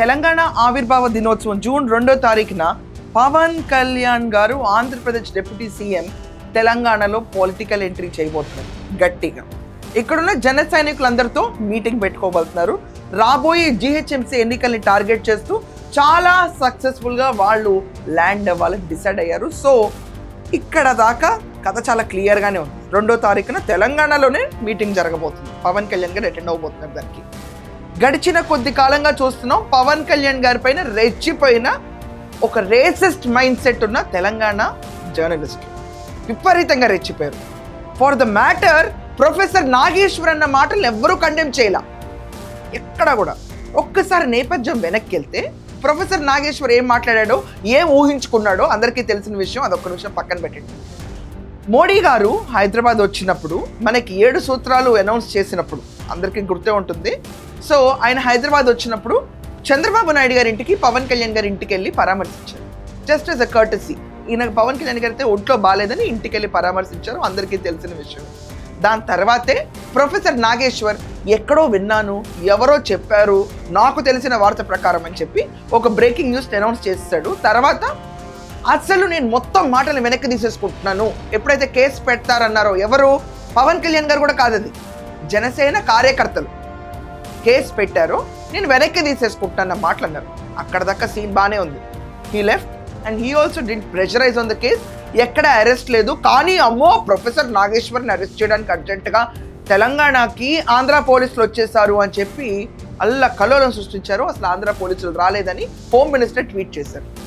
తెలంగాణ ఆవిర్భావ దినోత్సవం జూన్ 2వ తారీఖున పవన్ కళ్యాణ్ గారు ఆంధ్రప్రదేశ్ డిప్యూటీ సీఎం తెలంగాణలో పొలిటికల్ ఎంట్రీ చేయబోతున్నారు. గట్టిగా ఇక్కడున్న జన సైనికులందరితో మీటింగ్ పెట్టుకోబోతున్నారు. రాబోయే జిహెచ్ఎంసీ ఎన్నికల్ని టార్గెట్ చేస్తూ చాలా సక్సెస్ఫుల్గా వాళ్ళు ల్యాండ్ అవ్వాలని డిసైడ్ అయ్యారు. సో ఇక్కడ దాకా కథ చాలా క్లియర్గానే ఉంది. 2వ తారీఖున తెలంగాణలోనే మీటింగ్ జరగబోతుంది. పవన్ కళ్యాణ్ గారు అటెండ్ అవ్వబోతున్నారు. దానికి గడిచిన కొద్ది కాలంగా చూస్తున్నాం పవన్ కళ్యాణ్ గారి పైన రెచ్చిపోయిన ఒక రేసిస్ట్ మైండ్ సెట్ ఉన్న తెలంగాణ జర్నలిస్ట్ విపరీతంగా రెచ్చిపోయారు. For the matter professor Nageshwar అన్న మాటలు ఎవ్వరూ కండెమ్ చేయలే ఎక్కడ కూడా. ఒక్కసారి నేపథ్యం వెనక్కి వెళ్తే ప్రొఫెసర్ నాగేశ్వర్ ఏం మాట్లాడాడో, ఏం ఊహించుకున్నాడో అందరికీ తెలిసిన విషయం. అదొక్క నిమిషం పక్కన పెట్టండి. మోడీ గారు హైదరాబాద్ వచ్చినప్పుడు మనకి 7 సూత్రాలు అనౌన్స్ చేసినప్పుడు అందరికీ గుర్తే ఉంటుంది. సో ఆయన హైదరాబాద్ వచ్చినప్పుడు చంద్రబాబు నాయుడు గారి ఇంటికి పవన్ కళ్యాణ్ గారి ఇంటికి వెళ్ళి పరామర్శించారు. Just as a courtesy. ఈయన పవన్ కళ్యాణ్ గారి అయితే ఒంట్లో బాగాలేదని ఇంటికి వెళ్ళి పరామర్శించారు, అందరికీ తెలిసిన విషయం. దాని తర్వాతే ప్రొఫెసర్ నాగేశ్వర్ ఎక్కడో విన్నాను, ఎవరో చెప్పారు, నాకు తెలిసిన వార్త ప్రకారం అని చెప్పి ఒక బ్రేకింగ్ న్యూస్ అనౌన్స్ చేస్తాడు. తర్వాత అసలు నేను మొత్తం మాటలు వెనక్కి తీసేసుకుంటున్నాను, ఎప్పుడైతే కేసు పెడతారన్నారో ఎవరు, పవన్ కళ్యాణ్ గారు కూడా కాదు, అది జనసేన కార్యకర్తలు కేసు పెట్టారో నేను వెనక్కి తీసేసుకుంటాను మాటలు అన్నారు. అక్కడ దాకా సీన్ బాగానే ఉంది. He left and he also didn't pressurise on the case. ఎక్కడ అరెస్ట్ లేదు. కానీ అమ్మో ప్రొఫెసర్ నాగేశ్వర్ని అరెస్ట్ చేయడానికి అర్జెంటుగా తెలంగాణకి ఆంధ్ర పోలీసులు వచ్చేసారు అని చెప్పి కల్లోలం సృష్టించారు. అసలు ఆంధ్ర పోలీసులు రాలేదని హోమ్ మినిస్టర్ ట్వీట్ చేశారు.